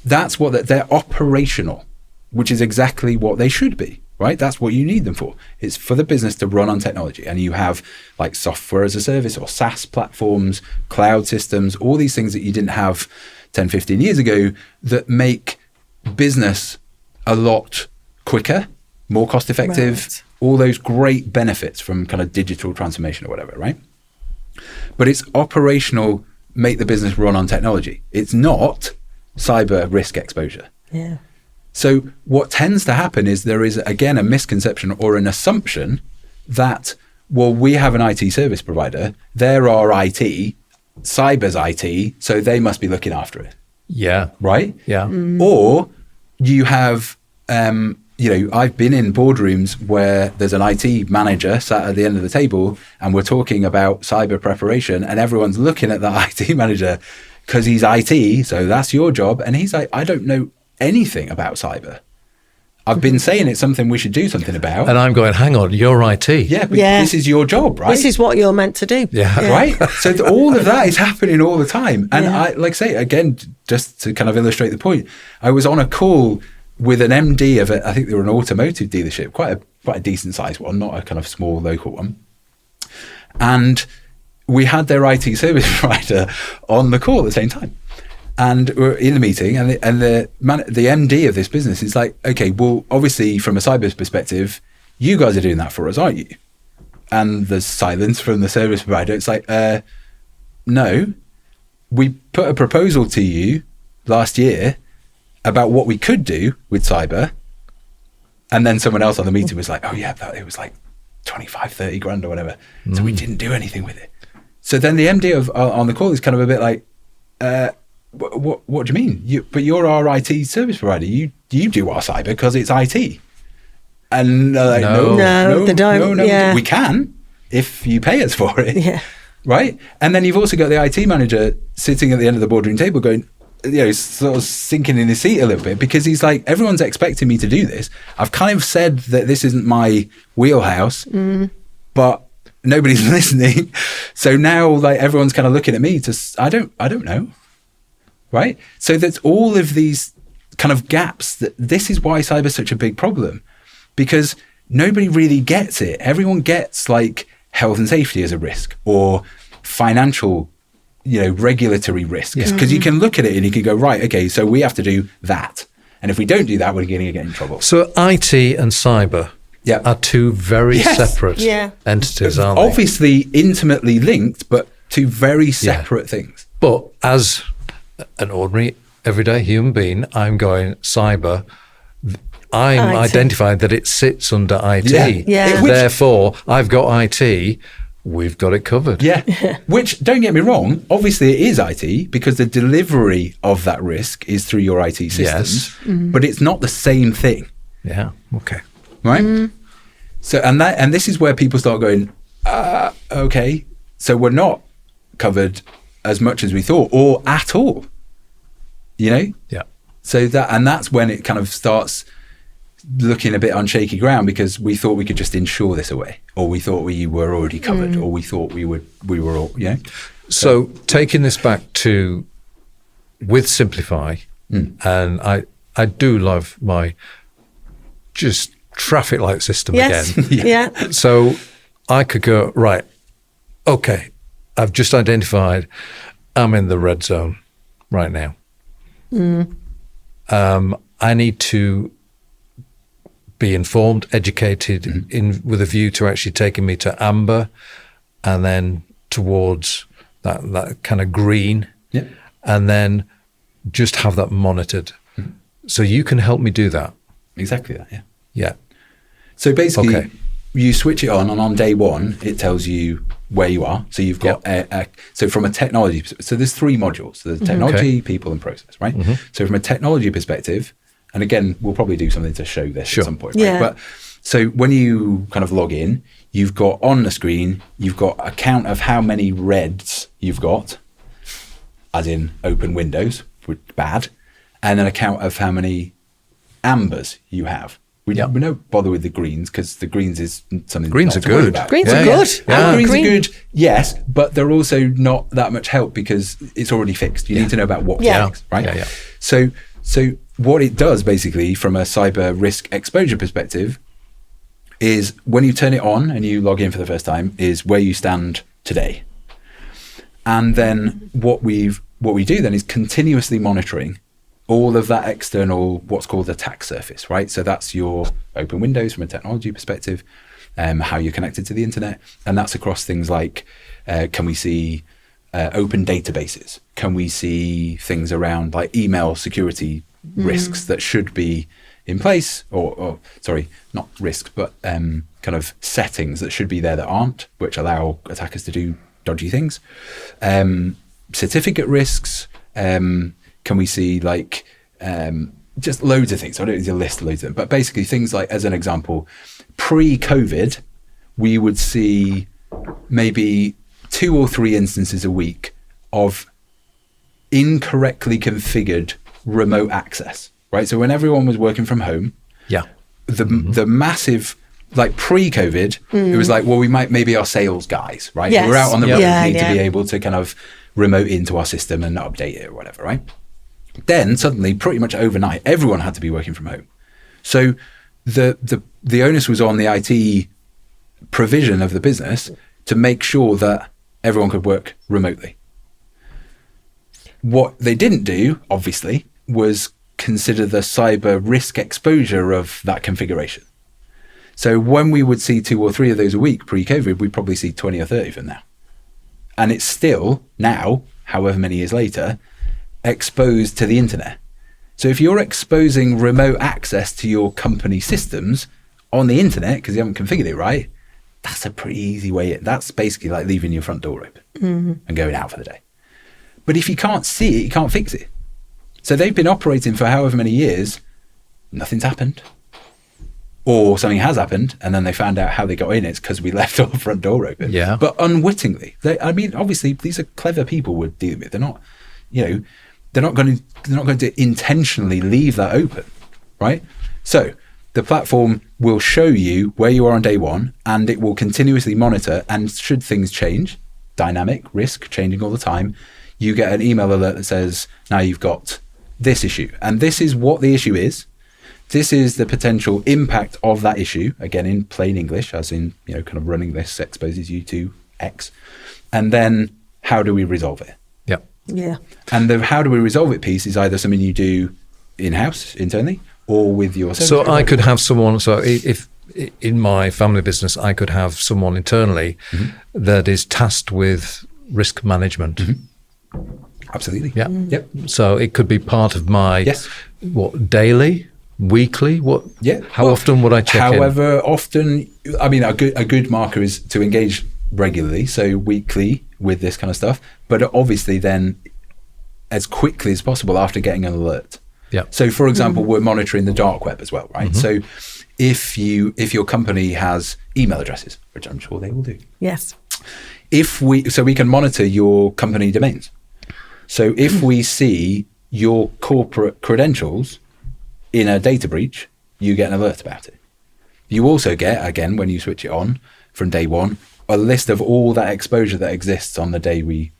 That's what they're operational, which is exactly what they should be, right? That's what you need them for. It's for the business to run on technology. And you have like software as a service or SaaS platforms, cloud systems, all these things that you didn't have 10, 15 years ago that make business a lot quicker, more cost effective, all those great benefits from kind of digital transformation or whatever, right? But it's operational, make the business run on technology. It's not cyber risk exposure. Yeah. So what tends to happen is there is, again, a misconception or an assumption that, well, we have an IT service provider, they're our IT, cyber's IT, so they must be looking after it. Yeah. Right? Yeah. Or you have, I've been in boardrooms where there's an IT manager sat at the end of the table and we're talking about cyber preparation and everyone's looking at that IT manager because he's IT, so that's your job. And he's like, I don't know anything about cyber. I've been saying it's something we should do something about. And I'm going, hang on, you're IT. Yeah, but this is your job, right? This is what you're meant to do. Yeah. Right? So all of that is happening all the time. And I, like say, again, just to kind of illustrate the point, I was on a call with an MD of I think they were an automotive dealership, quite a decent sized one, not a kind of small local one. And we had their IT service provider on the call at the same time. And we're in the meeting, and the MD of this business is like, okay, well, obviously from a cyber perspective, you guys are doing that for us, aren't you? And there's silence from the service provider. It's like, no, we put a proposal to you last year about what we could do with cyber. And then someone else on the meeting was like, oh yeah, it was like 25, 30 grand or whatever. So we didn't do anything with it. So then the MD on the call is kind of a bit like, what do you mean? But you're our IT service provider. You do our cyber because it's IT. And like, no, they don't. No, yeah. we can if you pay us for it. Yeah. Right. And then you've also got the IT manager sitting at the end of the boardroom table going, sort of sinking in his seat a little bit because he's like, everyone's expecting me to do this. I've kind of said that this isn't my wheelhouse, but nobody's listening. So now like everyone's kind of looking at me I don't know. Right? So there's all of these kind of gaps. This is why cyber is such a big problem, because nobody really gets it. Everyone gets like health and safety as a risk or financial, regulatory risks. Because you can look at it and you can go, right, okay, so we have to do that. And if we don't do that, we're going to get in trouble. So IT and cyber are two very separate entities, aren't they? Obviously intimately linked, but two very separate things. But as an ordinary, everyday human being, I'm going cyber. I'm identified that it sits under IT. Therefore, I've got IT. We've got it covered. Yeah. Which, don't get me wrong, obviously it is IT because the delivery of that risk is through your IT systems, but it's not the same thing. Yeah. Okay. Right? So, and this is where people start going, okay, so we're not covered as much as we thought or at all, you know? Yeah. So that's when it kind of starts looking a bit on shaky ground because we thought we could just insure this away, or we thought we were already covered, or we thought we were all, you know. So taking this back to with Cymplify, and I do love my just traffic light system again. So I could go, right, okay, I've just identified I'm in the red zone right now. I need to be informed, educated, with a view to actually taking me to amber, and then towards that kind of green, and then just have that monitored. So you can help me do that. Exactly that. Yeah. Yeah. So basically, you switch it on, and on day one, it tells you where you are. So you've got so from a technology, so there's three modules: there's technology, people, and process, right? So from a technology perspective. And again, we'll probably do something to show this at some point. Right? But so when you kind of log in, you've got on the screen, you've got a count of how many reds you've got, as in open windows, which bad, and then a count of how many ambers you have. We don't bother with the greens because the greens is something. Greens are good. Greens are good. Greens are good, yes, but they're also not that much help because it's already fixed. You need to know about what to fix, right? So what it does basically from a cyber risk exposure perspective is when you turn it on and you log in for the first time is where you stand today. And then what we do then is continuously monitoring all of that external, what's called attack surface, right? So that's your open windows from a technology perspective, how you're connected to the internet. And that's across things like, can we see open databases? Can we see things around like email security risks that should be in place, or sorry, not risks, but kind of settings that should be there that aren't, which allow attackers to do dodgy things. Certificate risks. Can we see like just loads of things? I don't need to list loads of them, but basically things like, as an example, pre-COVID, we would see maybe 2 or 3 instances a week of incorrectly configured remote access, right? So when everyone was working from home, the massive, like pre-COVID, it was like, well, we might maybe our sales guys, right? We're out on the road, need to be able to kind of remote into our system and update it or whatever, right? Then suddenly, pretty much overnight, everyone had to be working from home. So the onus was on the IT provision of the business to make sure that everyone could work remotely. What they didn't do, obviously, was consider the cyber risk exposure of that configuration. So when we would see 2 or 3 of those a week pre-COVID, we'd probably see 20 or 30 of them now. And it's still now, however many years later, exposed to the internet. So if you're exposing remote access to your company systems on the internet because you haven't configured it right, that's a pretty easy way. That's basically like leaving your front door open and going out for the day. But if you can't see it, you can't fix it. So they've been operating for however many years, nothing's happened. Or something has happened, and then they found out how they got in. It's because we left our front door open. Yeah. But unwittingly, obviously, these are clever people we're dealing with. They're not, they're not going to intentionally leave that open, right? So the platform will show you where you are on day one, and it will continuously monitor. And should things change, dynamic risk changing all the time, you get an email alert that says, now you've got this issue. And this is what the issue is. This is the potential impact of that issue, again, in plain English, as in, kind of running this exposes you to X. And then how do we resolve it? Yeah. And the how do we resolve it piece is either something you do in-house, internally, or with your service So provider? I could have someone, so if in my family business, I could have someone internally that is tasked with risk management. Absolutely. Yeah. Yep. So it could be part of my, Yes. daily, weekly? What? Yeah. How often would I check in? However often, I mean, a good marker is to engage regularly, so weekly with this kind of stuff, but obviously then as quickly as possible after getting an alert. Yeah. So for example, we're monitoring the dark web as well, right? So if your company has email addresses, which I'm sure they will do. Yes. So we can monitor your company domains. So if we see your corporate credentials in a data breach, you get an alert about it. You also get, again, when you switch it on from day one, a list of all that exposure that exists on the day we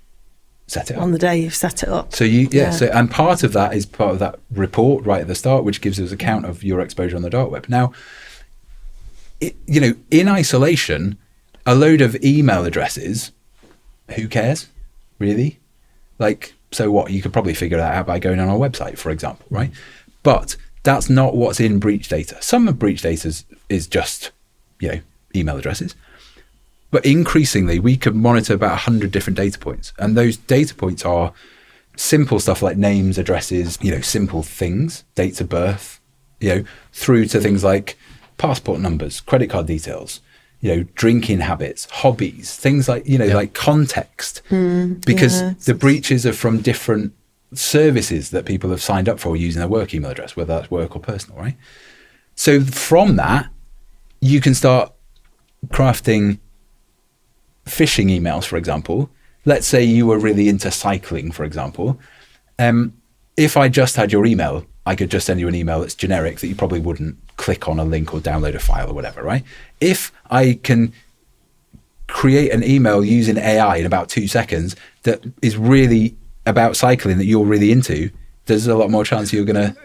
set it up. On the day you've set it up. So and part of that is part of that report right at the start, which gives us a count of your exposure on the dark web. Now, in isolation, a load of email addresses, who cares, really? Like, so what? You could probably figure that out by going on our website, for example, right? But that's not what's in breach data. Some of breach data is just, email addresses. But increasingly, we could monitor about 100 different data points. And those data points are simple stuff like names, addresses, simple things, dates of birth, through to things like passport numbers, credit card details, drinking habits, hobbies, things like, like context. Because the breaches are from different services that people have signed up for using their work email address, whether that's work or personal, right? So from that, you can start crafting phishing emails, for example. Let's say you were really into cycling, for example. If I just had your email, I could just send you an email that's generic that you probably wouldn't click on a link or download a file or whatever, right? If I can create an email using AI in about 2 seconds that is really about cycling that you're really into, there's a lot more chance you're going to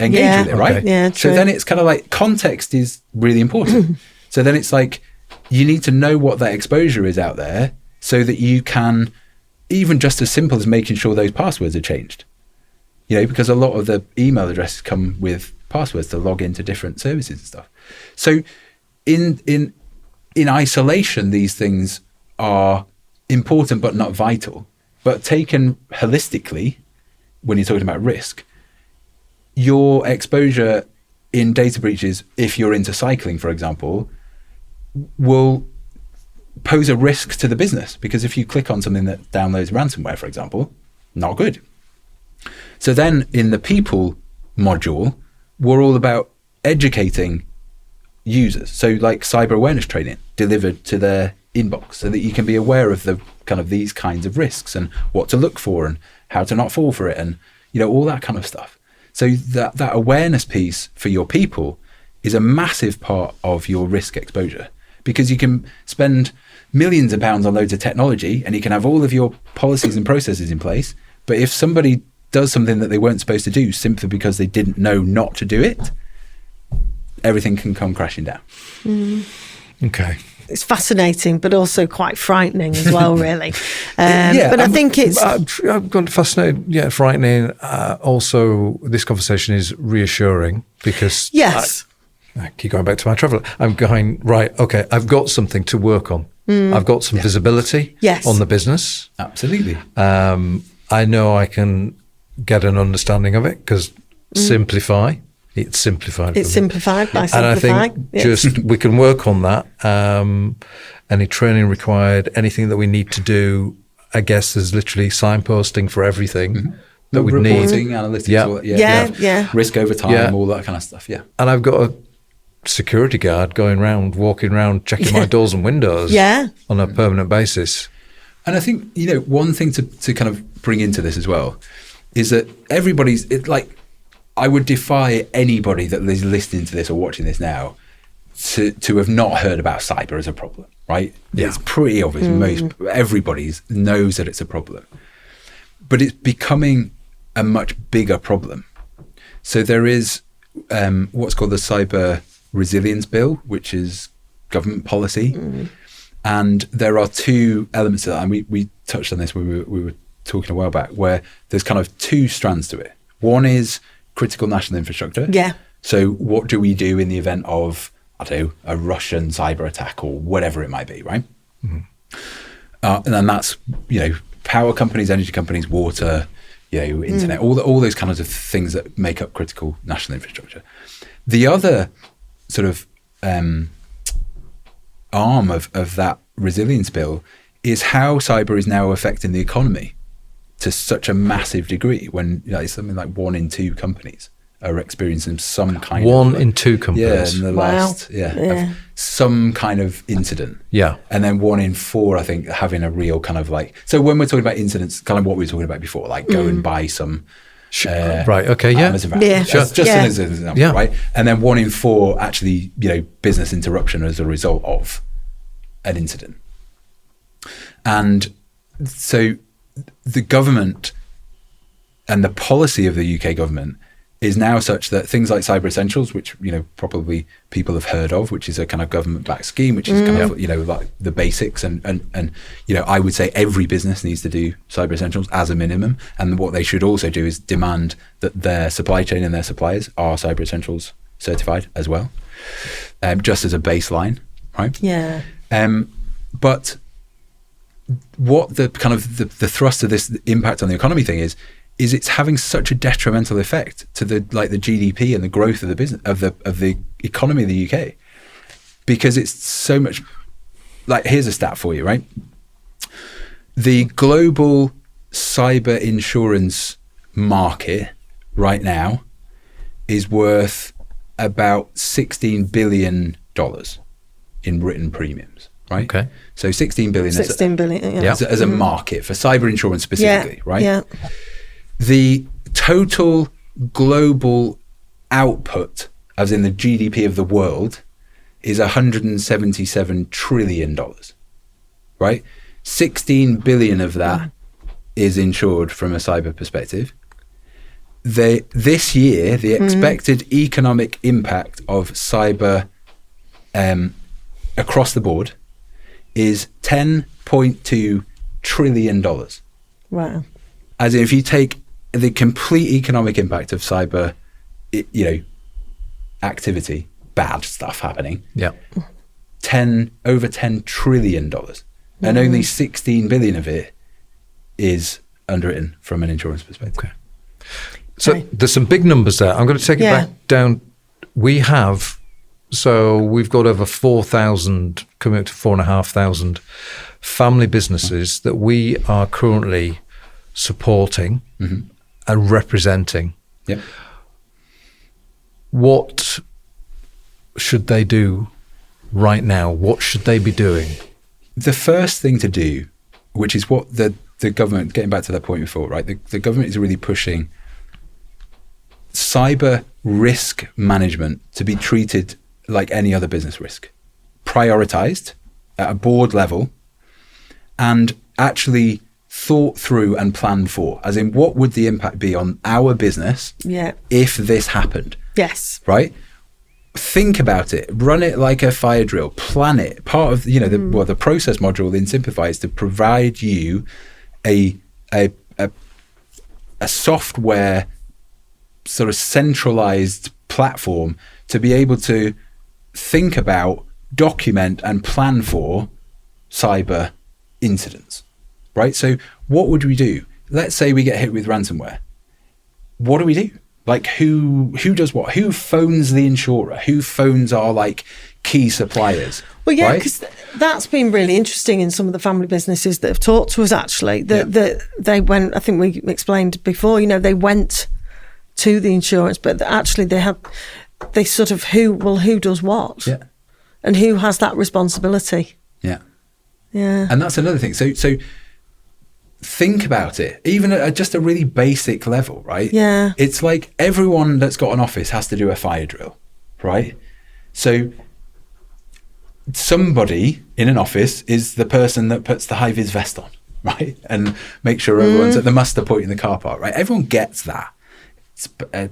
engage with it, right? Okay. Yeah, true. So then it's kind of like context is really important. So then it's like you need to know what that exposure is out there so that you can, even just as simple as making sure those passwords are changed. Because a lot of the email addresses come with passwords to log into different services and stuff. So in isolation, these things are important but not vital. But taken holistically, when you're talking about risk, your exposure in data breaches, if you're into cycling, for example, will pose a risk to the business, because if you click on something that downloads ransomware, for example, not good. So then in the people module, we're all about educating users. So like cyber awareness training delivered to their inbox so that you can be aware of the kind of these kinds of risks and what to look for and how to not fall for it and, all that kind of stuff. So that awareness piece for your people is a massive part of your risk exposure, because you can spend millions of pounds on loads of technology and you can have all of your policies and processes in place. But if somebody does something that they weren't supposed to do simply because they didn't know not to do it, everything can come crashing down. Okay. It's fascinating, but also quite frightening as well, really. But I think it's... I've gone fascinated, frightening. Also, this conversation is reassuring because... Yes. I keep going back to my travel. I'm going, right, okay, I've got something to work on. I've got some visibility on the business. Absolutely. I know I can get an understanding of it because Cymplify, it's simplified. It's simplified by And I Cymplify. think just we can work on that. Any training required, anything that we need to do, I guess there's literally signposting for everything that we need. Reporting, analytics, risk over time, all that kind of stuff, And I've got a security guard walking around, checking my doors and windows on a permanent basis. And I think, one thing to kind of bring into this as well is that I would defy anybody that is listening to this or watching this now to have not heard about cyber as a problem, right? Yeah. It's pretty obvious. Everybody knows that it's a problem. But it's becoming a much bigger problem. So there is what's called the Cyber Resilience Bill, which is government policy. And there are two elements to that. And we touched on this when we were talking a while back, where there's kind of two strands to it. One is critical national infrastructure. Yeah. So what do we do in the event of, I don't know, a Russian cyber attack or whatever it might be, right? And then that's, power companies, energy companies, water, internet, all those kinds of things that make up critical national infrastructure. The other sort of arm of that resilience bill is how cyber is now affecting the economy to such a massive degree, when something like 1 in 2 companies are experiencing some kind one of... in 2 companies. Yeah, in the last... Yeah. Some kind of incident. Yeah. And then 1 in 4, I think, having a real kind of like... So when we're talking about incidents, kind of what we were talking about before, like go and buy some... right, okay, yeah. Amazon Yeah. Just as an example, Yeah. right? And then 1 in 4 actually, business interruption as a result of an incident. And so the government and the policy of the UK government is now such that things like Cyber Essentials, which probably people have heard of, which is a kind of government-backed scheme, which is kind of like the basics, and I would say every business needs to do Cyber Essentials as a minimum, and what they should also do is demand that their supply chain and their suppliers are Cyber Essentials certified as well, just as a baseline, right? Yeah. But what the kind of the thrust of this impact on the economy thing is it's having such a detrimental effect to the GDP and the growth of the business of the economy of the UK, because it's so much. Like, here's a stat for you, right? The global cyber insurance market right now is worth about $16 billion in written premiums, right? Okay. So 16 billion, 16 billion, yeah. as a market for cyber insurance specifically, right? Yeah. The total global output, as in the GDP of the world, is $177 trillion, right? 16 billion of that is insured from a cyber perspective. This year, the expected economic impact of cyber across the board is $10.2 trillion. Wow. As in, if you take the complete economic impact of cyber, activity, bad stuff happening, Yeah. over $10 trillion, and only 16 billion of it is underwritten from an insurance perspective. Okay. So there's some big numbers there. I'm going to take it back down. We've got over 4,000, coming up to 4,500 family businesses that we are currently supporting and representing. Yep. What should they do right now? What should they be doing? The first thing to do, which is what the government, getting back to that point before, right? The government is really pushing cyber risk management to be treated like any other business risk, prioritized at a board level, and actually thought through and planned for, as in what would the impact be on our business if this happened? Yes. Right? Think about it, run it like a fire drill, plan it. Part of the process module in Cymplify is to provide you a software sort of centralized platform to be able to think about, document and plan for cyber incidents, right? So what would we do? Let's say we get hit with ransomware. What do we do? Like, who does what? Who phones the insurer? Who phones our key suppliers? Well, yeah, right? because that's been really interesting in some of the family businesses that have talked to us, actually. That they went, I think we explained before, they went to the insurance, but actually they sort of who does what? Yeah. And who has that responsibility? Yeah. Yeah. And that's another thing. So think about it, even at just a really basic level, right? Yeah. It's like everyone that's got an office has to do a fire drill, right? So somebody in an office is the person that puts the high-vis vest on, right? And make sure everyone's at the muster point in the car park, right? Everyone gets that.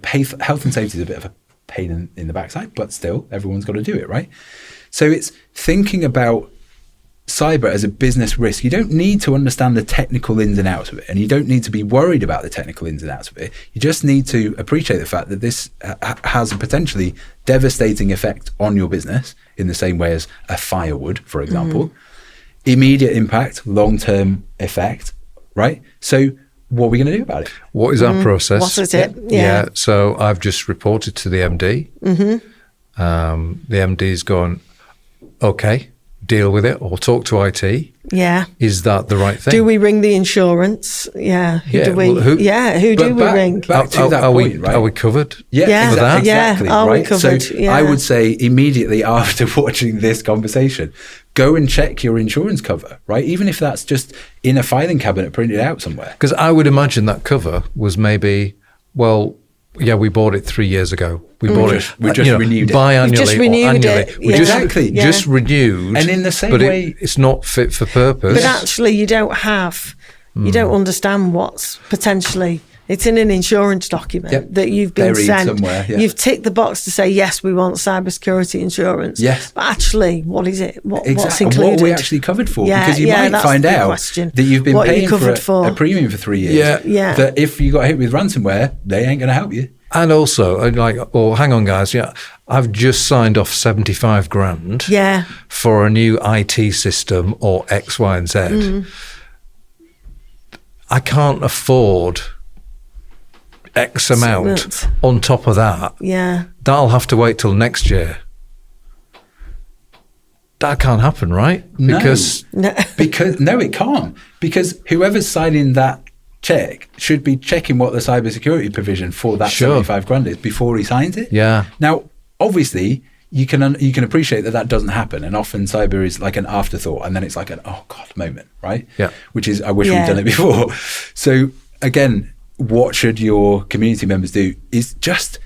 Health and safety is a bit of a pain in the backside, but still, everyone's got to do it, right? So it's thinking about cyber as a business risk, you don't need to understand the technical ins and outs of it, and you don't need to be worried about the technical ins and outs of it. You just need to appreciate the fact that this has a potentially devastating effect on your business in the same way as a fire would, for example. Immediate impact, long-term effect, right? So what are we going to do about it? What is our process? What is it? Yeah. So I've just reported to the MD. The MD's gone, okay, deal with it, or talk to IT. Yeah. Is that the right thing? Do we ring the insurance? Yeah. Who do we ring? Back to that point, right? Are we covered? Yeah, for that? exactly. Are we right? covered? So Yeah. I would say immediately after watching this conversation, go and check your insurance cover, right? Even if that's just in a filing cabinet printed out somewhere. Because I would imagine that cover was maybe, well, yeah, we bought it 3 years ago. We bought it. We just renewed it. Biannually We just renewed or annually. it. We Yeah. Exactly. just renewed. And in the same but way- it's not fit for purpose. But actually, you don't understand what's potentially. It's in an insurance document Yep. that you've been Buried sent. somewhere, yeah. You've ticked the box to say, yes, we want cybersecurity insurance. Yes. But actually, what is it? What's Exactly. included? What are we actually covered for? Yeah, Because you yeah, might that's find the out question. that you've been What are you paying for covered for? a premium for 3 years. Yeah. Yeah. That if you got hit with ransomware, they ain't going to help you. And also, hang on, guys. Yeah, I've just signed off 75 grand Yeah. for a new IT system or X, Y, and Z. I can't afford X amount on top of that. Yeah. That'll have to wait till next year. That can't happen, right? No. Because No, it can't. Because whoever's signing that check should be checking what the cybersecurity provision for that Sure. 75 grand is before he signs it. Yeah. Now, obviously, you can appreciate that doesn't happen, and often cyber is like an afterthought, and then it's like an oh god moment, right? Yeah. Which is I wish Yeah. we'd done it before. So again, what should your community members do? Is just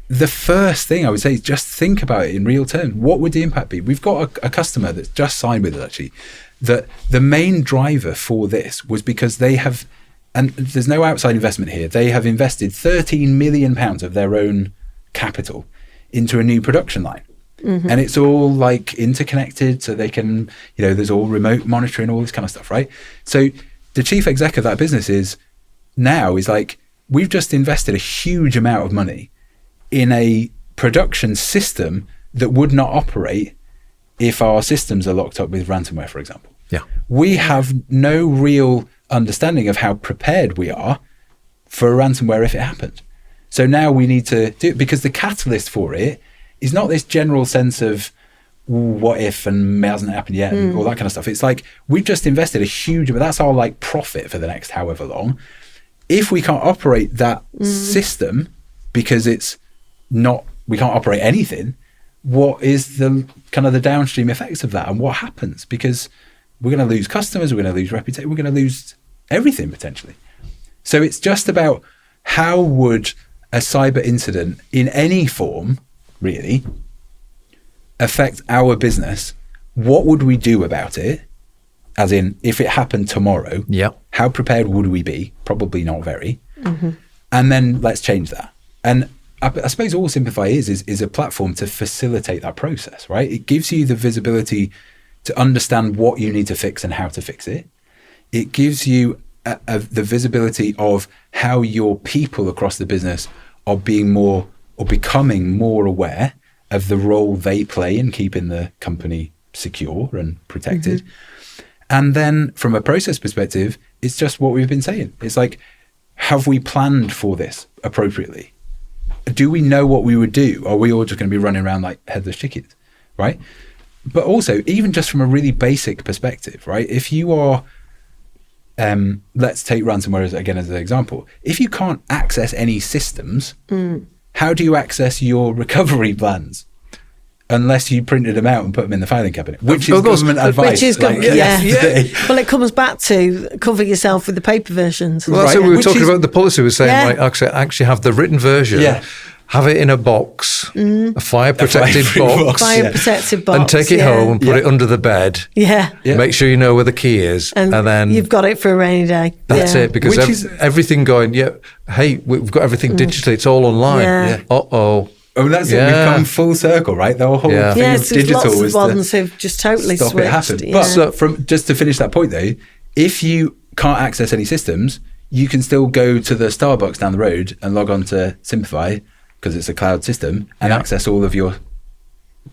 the first thing I would say is just think about it in real terms. What would the impact be? We've got a customer that's just signed with us actually. That the main driver for this was because they have. And there's no outside investment here. They have invested £13 million of their own capital into a new production line. And it's all like interconnected so they can, there's all remote monitoring, all this kind of stuff, right? So the chief exec of that business is like, we've just invested a huge amount of money in a production system that would not operate if our systems are locked up with ransomware, for example. Yeah. We have no real understanding of how prepared we are for a ransomware if it happens. So now we need to do it, because the catalyst for it is not this general sense of what if and it hasn't happened yet and all that kind of stuff. It's like we've just invested a huge amount. That's our like profit for the next however long. If we can't operate that system because it's not, we can't operate anything, what is the kind of the downstream effects of that and what happens? Because we're going to lose customers, we're going to lose reputation, we're going to lose everything potentially. So it's just about how would a cyber incident in any form really affect our business? What would we do about it? As in, if it happened tomorrow, how prepared would we be? Probably not very. And then let's change that. And I suppose all Cymplify is a platform to facilitate that process, right? It gives you the visibility to understand what you need to fix and how to fix it. It gives you the visibility of how your people across the business are being more or becoming more aware of the role they play in keeping the company secure and protected. And then from a process perspective, it's just what we've been saying. It's like, have we planned for this appropriately? Do we know what we would do? Or are we all just going to be running around like headless chickens, right? But also, even just from a really basic perspective, right? If you are, let's take ransomware as an example. If you can't access any systems, how do you access your recovery plans? Unless you printed them out and put them in the filing cabinet, which is government advice. Which is Well, it comes back to cover yourself with the paper versions. Well, that's what we were talking about. The policy was saying, like, actually have the written version, have it in a box, a fire-protected box, and take it home and put it under the bed. Make sure you know where the key is, and then you've got it for a rainy day. That's it, because everything going. Hey, we've got everything digitally. It's all online. Oh, that's it. We've come full circle, right? The whole thing of digital there's was lots of ones who've just totally stop switched. it happen. Yeah. But so just to finish that point, though, if you can't access any systems, you can still go to the Starbucks down the road and log on to Cymplify, because it's a cloud system, and access all of your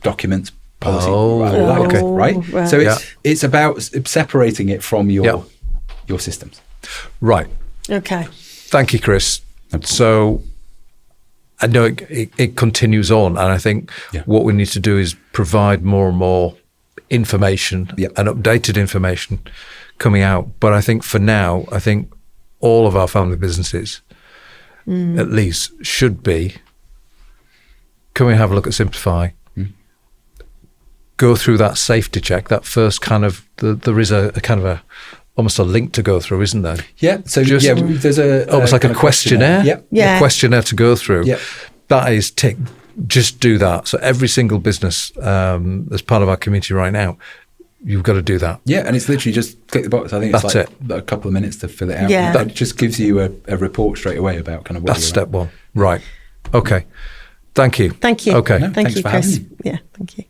documents, policy, right? So it's about separating it from your systems. Right. Okay. Thank you, Chris. So I know it continues on, and I think what we need to do is provide more and more information and updated information coming out. But I think for now, I think all of our family businesses, at least, should be, come and have a look at Cymplify, go through that safety check, that first kind of, there is a kind of almost a link to go through, isn't there? Yeah. So there's almost like a questionnaire. A questionnaire to go through. Yeah. That is tick. Just do that. So every single business as part of our community right now, you've got to do that. Yeah, and it's literally just click the box. I think it's a couple of minutes to fill it out. Yeah. That just gives you a report straight away about kind of what. That's step one. Right. Okay. Thank you. Thank you. Okay. No, thank you, Chris. Yeah. Thank you.